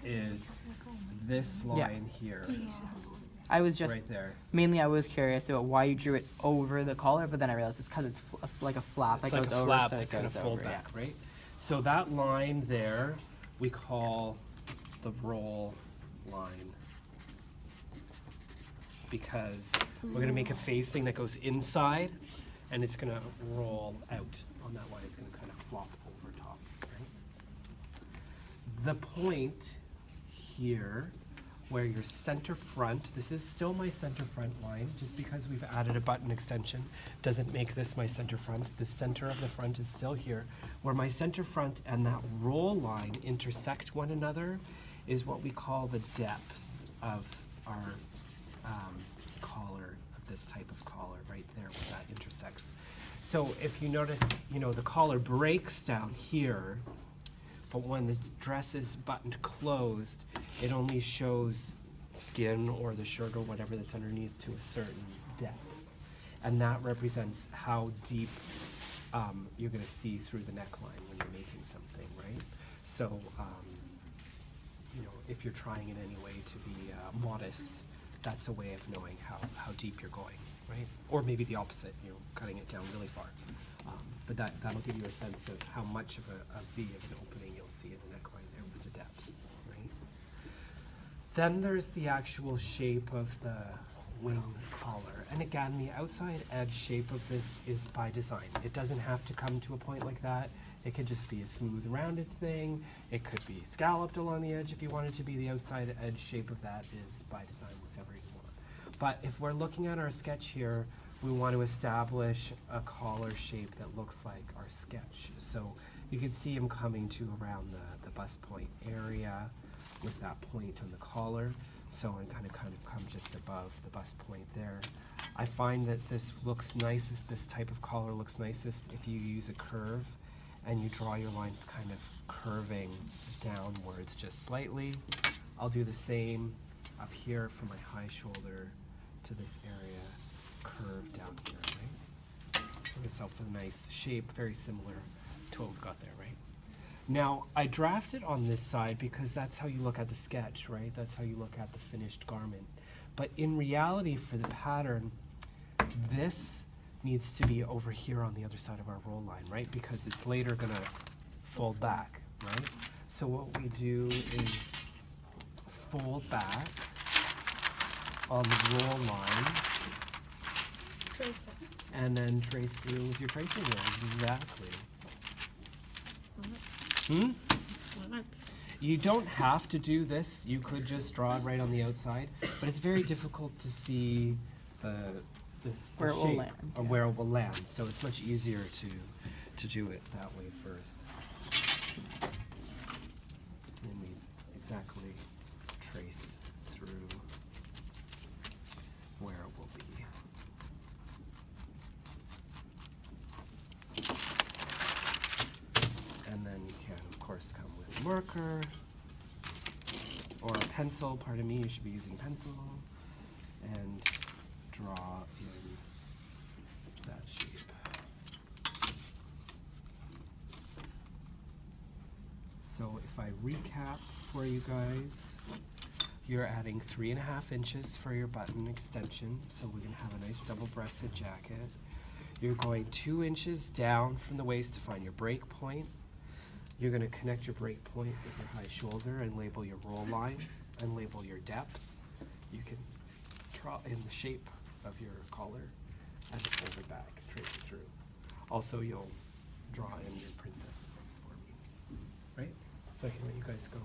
is this line here, I was just right there. mainly I was curious about why you drew it over the collar, but then I realized it's because it's like a flap It's that like goes a over, flap so that's it going goes to fold over. back, right? So that line there, we call the roll line, because we're going to make a facing that goes inside, and it's going to roll out on that line. It's going to kind of flop over top, right? The point here, where your center front, this is still my center front line, just because we've added a button extension doesn't make this my center front. The center of the front is still here. Where my center front and that roll line intersect one another is what we call the depth of our collar, of this type of collar, right there where that intersects. So if you notice, you know, the collar breaks down here, but when the dress is buttoned closed, it only shows skin or the shirt or whatever that's underneath to a certain depth. And that represents how deep you're going to see through the neckline when you're making something, right? So, you know, if you're trying in any way to be modest, that's a way of knowing how deep you're going, right? Or maybe the opposite, you know, cutting it down really far. But that'll give you a sense of how much of a V of an opening you'll see in the neckline there with the depth, right? Then there's the actual shape of the wing collar. And again, the outside edge shape of this is by design. It doesn't have to come to a point like that. It could just be a smooth rounded thing. It could be scalloped along the edge if you want it to be. The outside edge shape of that is by design, whatever you want. But if we're looking at our sketch here, we want to establish a collar shape that looks like our sketch. So you can see him coming to around the bust point area with that point on the collar. So it kind of come just above the bust point there. I find that this looks nicest, this type of collar looks nicest if you use a curve and you draw your lines kind of curving downwards just slightly. I'll do the same up here from my high shoulder to this area, curve down here, right? Give yourself a nice shape, very similar to what we've got there, right? Now, I drafted on this side because that's how you look at the sketch, right? That's how you look at the finished garment. But in reality, for the pattern, this needs to be over here on the other side of our roll line, right? Because it's later gonna fold back, right? So what we do is fold back on the roll line, Trace it. and then trace through with your tracing wheel. Exactly. You don't have to do this. You could just draw it right on the outside, but it's very difficult to see the Where it will shape land, or yeah. where it will land. So it's much easier to do it that way first. And we exactly trace through where it will be. And then you can, of course, come with a marker or a pencil. Pardon me, you should be using pencil, and draw in that shape. So if I recap for you guys, you're adding 3.5 inches for your button extension, so we can have a nice double-breasted jacket. You're going 2 inches down from the waist to find your break point. You're going to connect your break point with your high shoulder and label your roll line and label your depth. You can draw in the shape of your collar and fold it back, trace it through. Also, you'll draw in your princess legs for me, right? So I can let you guys go